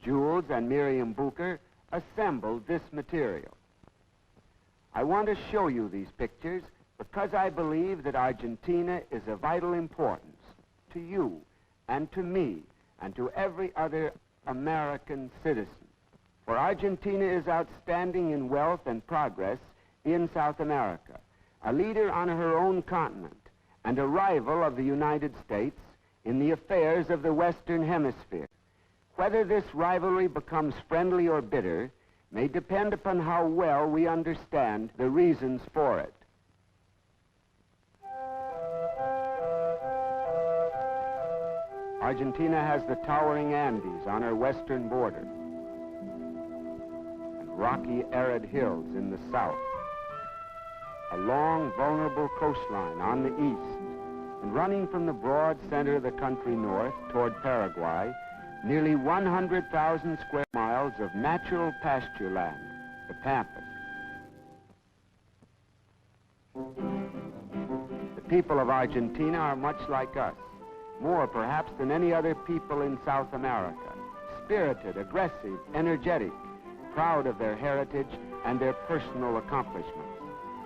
Jules and Miriam Bucher assembled this material. I want to show you these pictures because I believe that Argentina is of vital importance to you and to me and to every other American citizen. For Argentina is outstanding in wealth and progress in South America, a leader on her own continent, and a rival of the United States in the affairs of the Western Hemisphere. Whether this rivalry becomes friendly or bitter may depend upon how well we understand the reasons for it. Argentina has the towering Andes on her western border and rocky, arid hills in the south, a long, vulnerable coastline on the east, and running from the broad center of the country north toward Paraguay, nearly 100,000 square miles of natural pasture land, the Pampas. The people of Argentina are much like us, more perhaps than any other people in South America, spirited, aggressive, energetic, proud of their heritage and their personal accomplishments.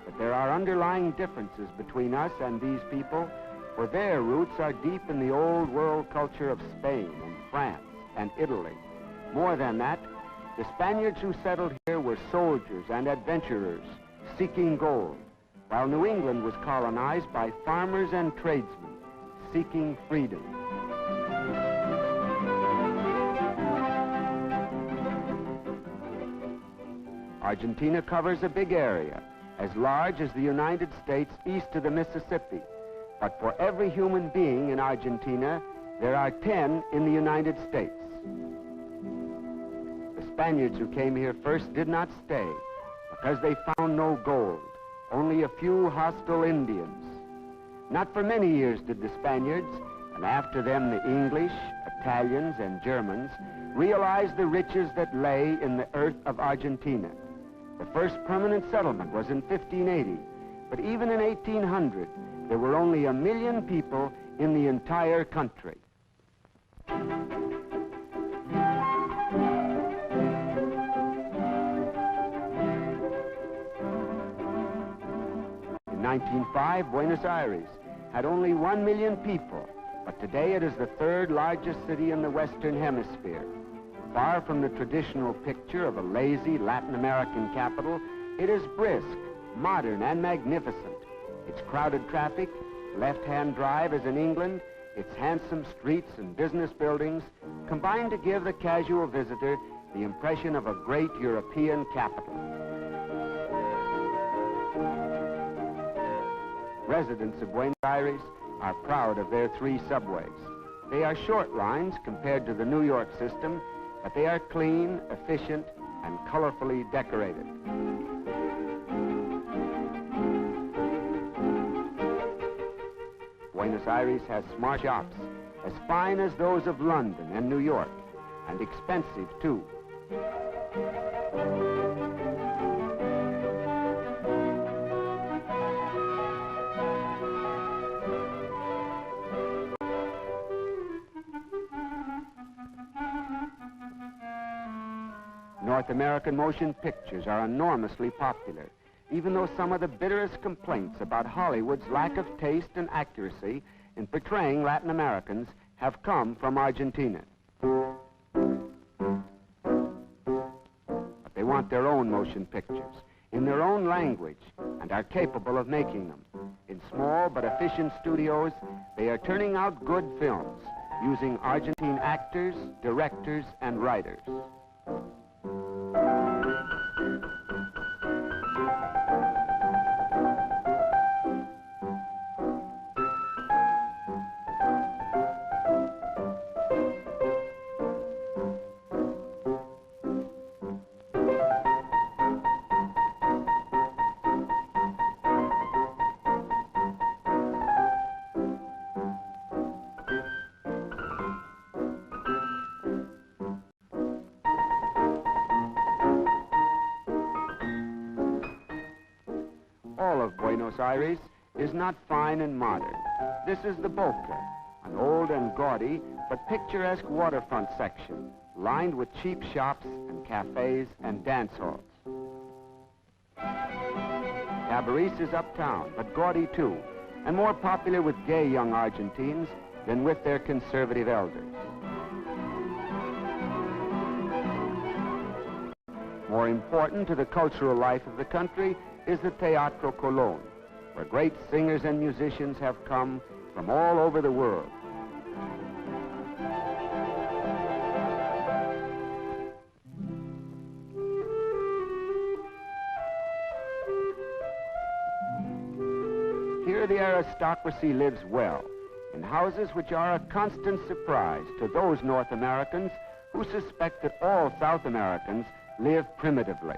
But there are underlying differences between us and these people, for their roots are deep in the old world culture of Spain and France and Italy. More than that, the Spaniards who settled here were soldiers and adventurers seeking gold, while New England was colonized by farmers and tradesmen seeking freedom. Argentina covers a big area, as large as the United States east of the Mississippi. But for every human being in Argentina, there are 10 in the United States. The Spaniards who came here first did not stay because they found no gold, only a few hostile Indians. Not for many years did the Spaniards, and after them the English, Italians, and Germans, realize the riches that lay in the earth of Argentina. The first permanent settlement was in 1580, but even in 1800, there were only 1 million people in the entire country. In 1905, Buenos Aires had only 1 million people, but today it is the third largest city in the Western Hemisphere. Far from the traditional picture of a lazy Latin American capital, it is brisk, modern, and magnificent. Its crowded traffic, left-hand drive as in England, its handsome streets and business buildings combine to give the casual visitor the impression of a great European capital. Residents of Buenos Aires are proud of their 3 subways. They are short lines compared to the New York system, but they are clean, efficient, and colorfully decorated. Buenos Aires has smart shops, as fine as those of London and New York, and expensive too. North American motion pictures are enormously popular, even though some of the bitterest complaints about Hollywood's lack of taste and accuracy in portraying Latin Americans have come from Argentina. But they want their own motion pictures, in their own language, and are capable of making them. In small but efficient studios, they are turning out good films, using Argentine actors, directors, and writers. All of Buenos Aires is not fine and modern. This is the Boca, an old and gaudy but picturesque waterfront section lined with cheap shops and cafes and dance halls. Cabarets is uptown, but gaudy too, and more popular with gay young Argentines than with their conservative elders. More important to the cultural life of the country is the Teatro Colón, where great singers and musicians have come from all over the world. Here the aristocracy lives well, in houses which are a constant surprise to those North Americans who suspect that all South Americans live primitively.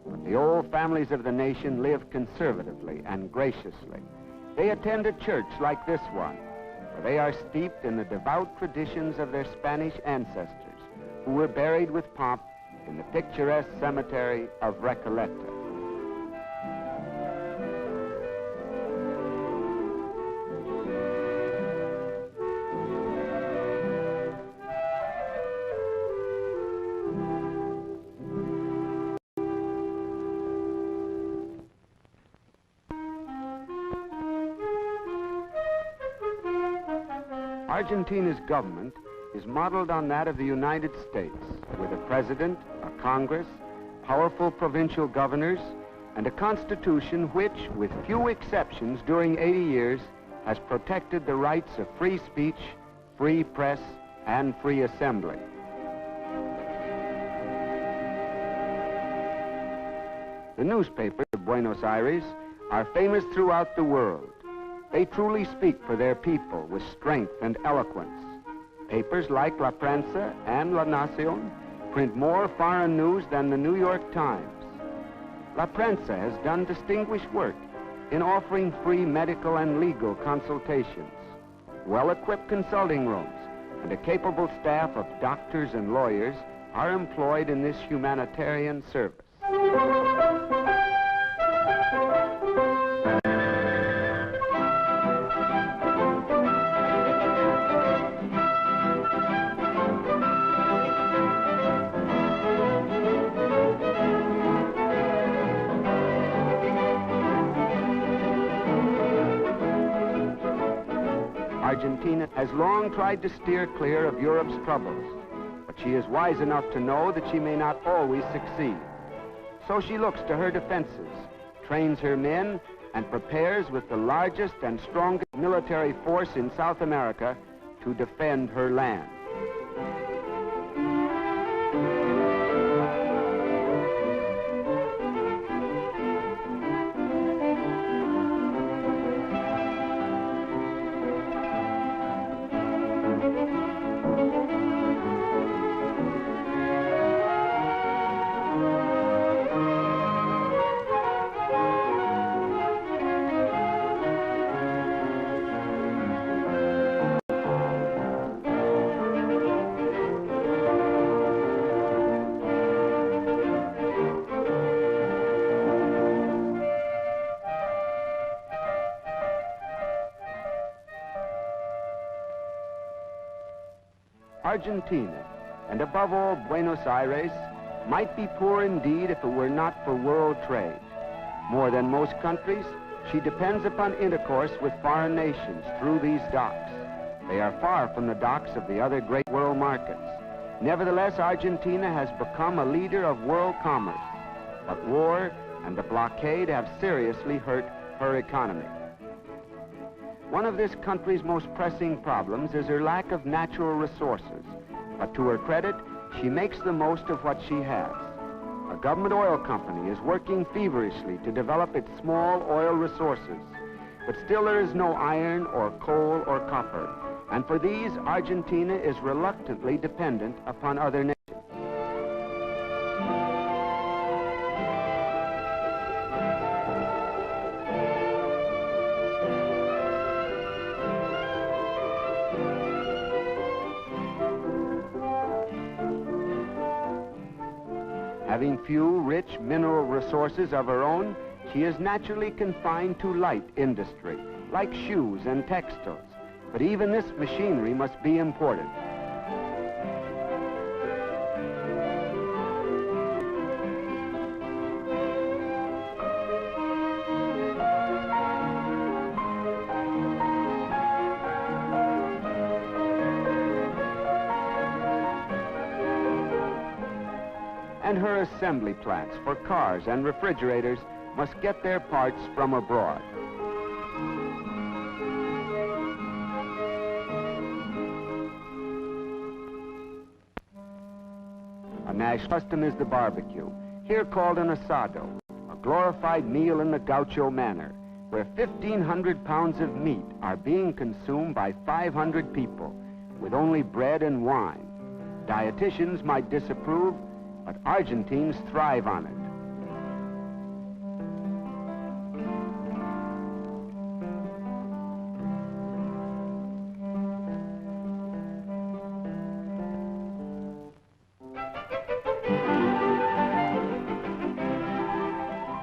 But the old families of the nation live conservatively and graciously. They attend a church like this one, where they are steeped in the devout traditions of their Spanish ancestors, who were buried with pomp in the picturesque cemetery of Recoleta. Argentina's government is modeled on that of the United States, with a president, a Congress, powerful provincial governors, and a constitution which, with few exceptions during 80 years, has protected the rights of free speech, free press, and free assembly. The newspapers of Buenos Aires are famous throughout the world. They truly speak for their people with strength and eloquence. Papers like La Prensa and La Nación print more foreign news than the New York Times. La Prensa has done distinguished work in offering free medical and legal consultations, well-equipped consulting rooms, and a capable staff of doctors and lawyers are employed in this humanitarian service. Argentina has long tried to steer clear of Europe's troubles, but she is wise enough to know that she may not always succeed. So she looks to her defenses, trains her men, and prepares with the largest and strongest military force in South America to defend her land. Argentina, and above all Buenos Aires, might be poor indeed if it were not for world trade. More than most countries, she depends upon intercourse with foreign nations through these docks. They are far from the docks of the other great world markets. Nevertheless, Argentina has become a leader of world commerce. But war and the blockade have seriously hurt her economy. One of this country's most pressing problems is her lack of natural resources. But to her credit, she makes the most of what she has. A government oil company is working feverishly to develop its small oil resources. But still there is no iron or coal or copper. And for these, Argentina is reluctantly dependent upon other nations. Having few rich mineral resources of her own, She is naturally confined to light industry, like shoes and textiles. But even this machinery must be imported. And her assembly plants for cars and refrigerators must get their parts from abroad. A national custom is the barbecue, here called an asado, a glorified meal in the gaucho manner, where 1,500 pounds of meat are being consumed by 500 people, with only bread and wine. Dietitians might disapprove, but Argentines thrive on it.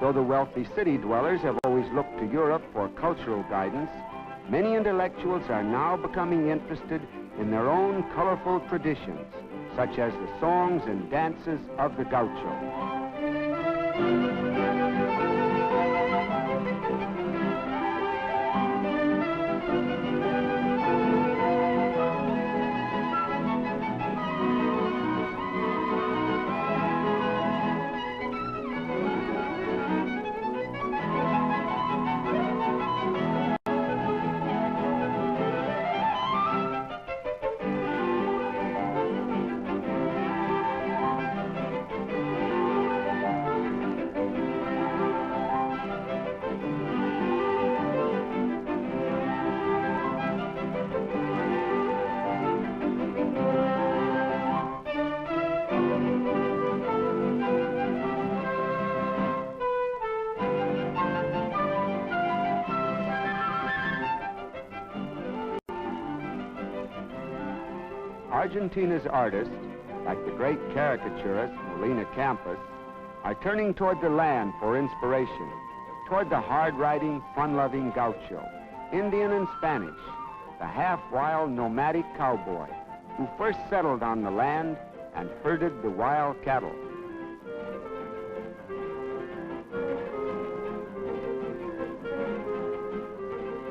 Though the wealthy city dwellers have always looked to Europe for cultural guidance, many intellectuals are now becoming interested in their own colorful traditions, such as the songs and dances of the gaucho. Argentina's artists, like the great caricaturist Molina Campos, are turning toward the land for inspiration, toward the hard-riding, fun-loving gaucho, Indian and Spanish, the half-wild nomadic cowboy who first settled on the land and herded the wild cattle.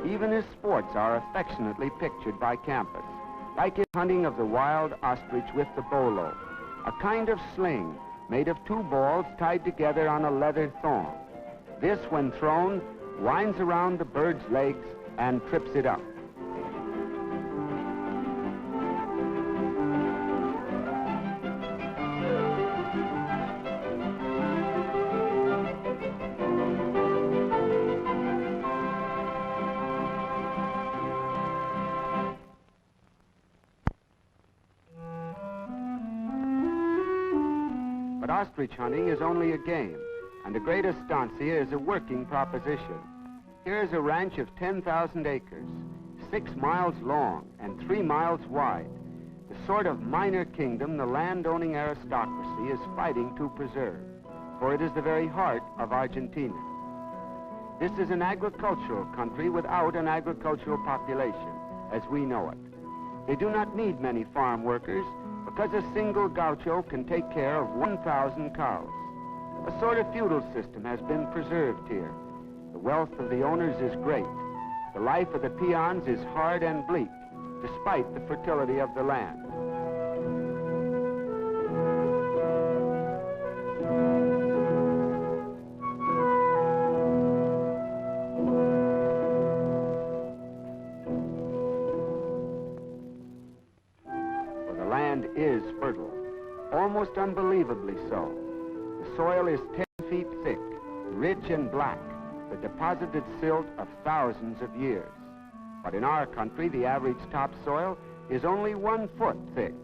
Even his sports are affectionately pictured by Campos, like his hunting of the wild ostrich with the bolo, a kind of sling made of two balls tied together on a leather thong. This, when thrown, winds around the bird's legs and trips it up. But ostrich hunting is only a game, and the great estancia is a working proposition. Here is a ranch of 10,000 acres, 6 miles long and 3 miles wide, the sort of minor kingdom the land-owning aristocracy is fighting to preserve, for it is the very heart of Argentina. This is an agricultural country without an agricultural population, as we know it. They do not need many farm workers, because a single gaucho can take care of 1,000 cows. A sort of feudal system has been preserved here. The wealth of the owners is great. The life of the peons is hard and bleak, despite the fertility of the land. Is fertile, almost unbelievably so. The soil is 10 feet thick, rich and black, the deposited silt of thousands of years. But in our country, the average topsoil is only 1 foot thick.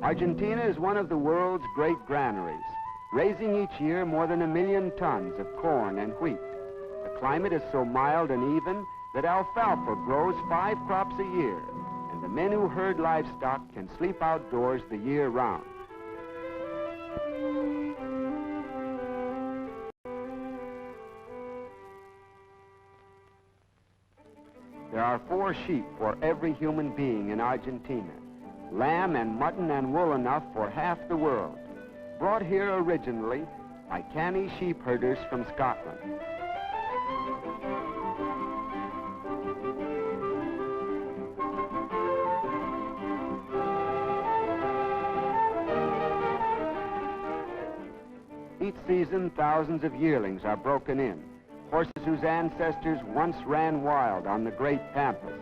Argentina is one of the world's great granaries, raising each year more than 1 million tons of corn and wheat. The climate is so mild and even that alfalfa grows 5 crops a year. The men who herd livestock can sleep outdoors the year round. There are 4 sheep for every human being in Argentina. Lamb and mutton and wool enough for half the world. Brought here originally by canny sheep herders from Scotland. Each season, thousands of yearlings are broken in. Horses whose ancestors once ran wild on the great pampas.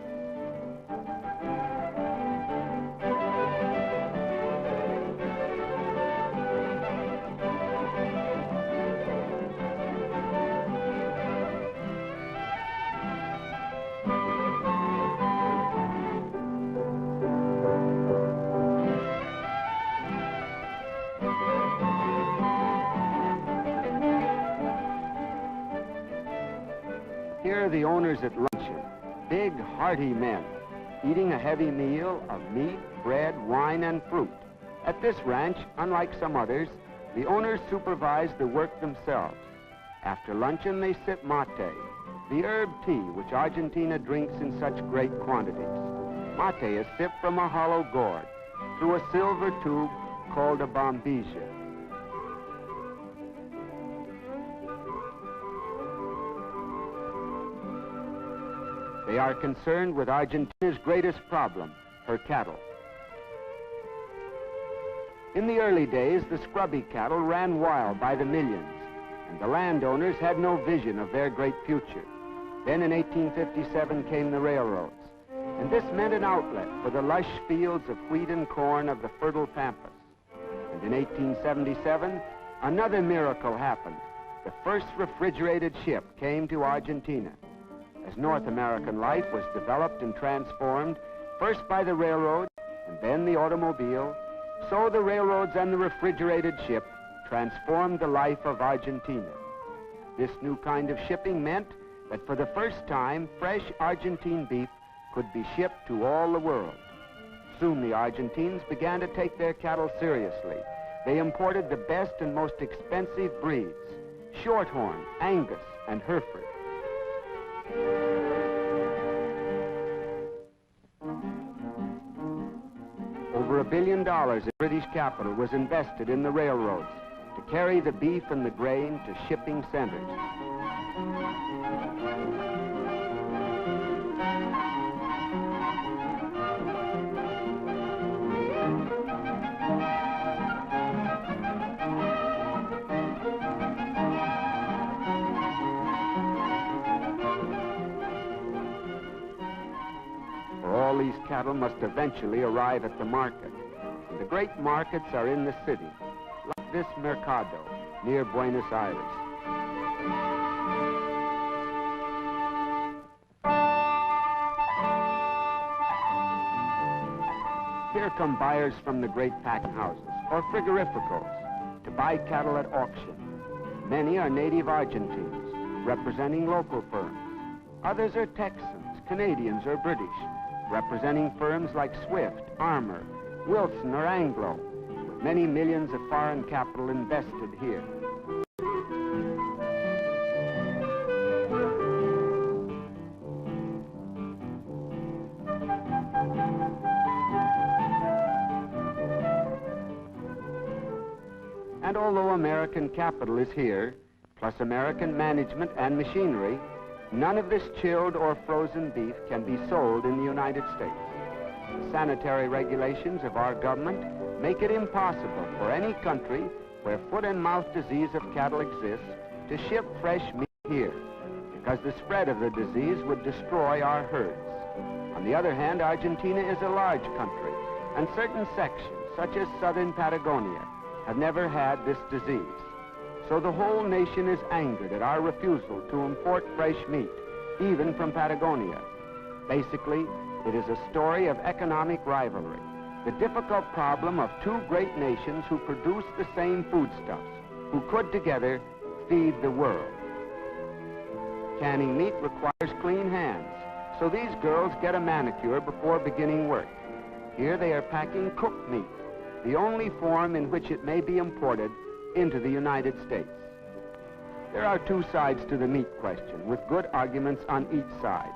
Here are the owners at luncheon, big, hearty men, eating a heavy meal of meat, bread, wine, and fruit. At this ranch, unlike some others, the owners supervise the work themselves. After luncheon, they sip mate, the herb tea which Argentina drinks in such great quantities. Mate is sipped from a hollow gourd through a silver tube called a bombilla. They are concerned with Argentina's greatest problem, her cattle. In the early days, the scrubby cattle ran wild by the millions, and the landowners had no vision of their great future. Then in 1857 came the railroads, and this meant an outlet for the lush fields of wheat and corn of the fertile pampas. And in 1877, another miracle happened. The first refrigerated ship came to Argentina. As North American life was developed and transformed, first by the railroad and then the automobile, so the railroads and the refrigerated ship transformed the life of Argentina. This new kind of shipping meant that for the first time, fresh Argentine beef could be shipped to all the world. Soon the Argentines began to take their cattle seriously. They imported the best and most expensive breeds, Shorthorn, Angus, and Hereford. Over $1 billion in British capital was invested in the railroads to carry the beef and the grain to shipping centers. All these cattle must eventually arrive at the market. And the great markets are in the city, like this Mercado near Buenos Aires. Here come buyers from the great packing houses or frigorificos to buy cattle at auction. Many are native Argentines, representing local firms. Others are Texans, Canadians, or British, representing firms like Swift, Armour, Wilson, or Anglo, with many millions of foreign capital invested here. And although American capital is here, plus American management and machinery, none of this chilled or frozen beef can be sold in the United States. The sanitary regulations of our government make it impossible for any country where foot and mouth disease of cattle exists to ship fresh meat here, because the spread of the disease would destroy our herds. On the other hand, Argentina is a large country, and certain sections, such as southern Patagonia, have never had this disease. So the whole nation is angered at our refusal to import fresh meat, even from Patagonia. Basically, it is a story of economic rivalry, the difficult problem of two great nations who produce the same foodstuffs, who could together feed the world. Canning meat requires clean hands, so these girls get a manicure before beginning work. Here they are packing cooked meat, the only form in which it may be imported into the United States. There are two sides to the meat question, with good arguments on each side.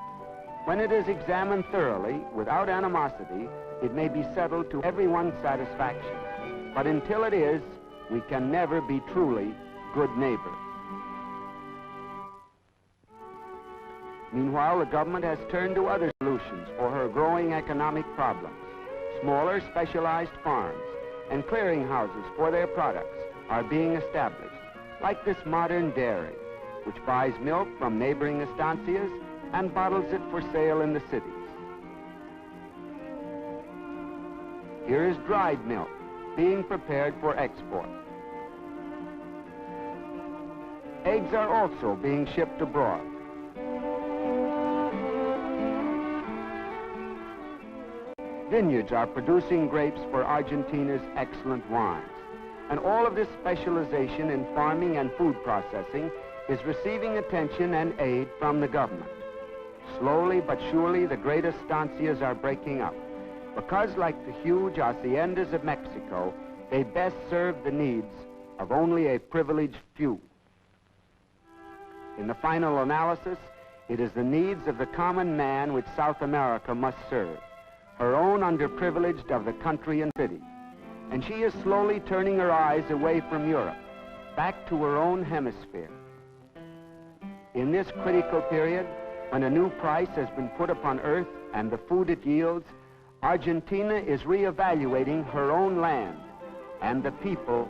When it is examined thoroughly, without animosity, it may be settled to everyone's satisfaction. But until it is, we can never be truly good neighbors. Meanwhile, the government has turned to other solutions for her growing economic problems. Smaller, specialized farms and clearinghouses for their products are being established, like this modern dairy, which buys milk from neighboring estancias and bottles it for sale in the cities. Here is dried milk being prepared for export. Eggs are also being shipped abroad. Vineyards are producing grapes for Argentina's excellent wines. And all of this specialization in farming and food processing is receiving attention and aid from the government. Slowly but surely, the great estancias are breaking up, because like the huge haciendas of Mexico, they best serve the needs of only a privileged few. In the final analysis, it is the needs of the common man which South America must serve, her own underprivileged of the country and city. And she is slowly turning her eyes away from Europe, back to her own hemisphere. In this critical period, when a new price has been put upon earth and the food it yields, Argentina is reevaluating her own land and the people.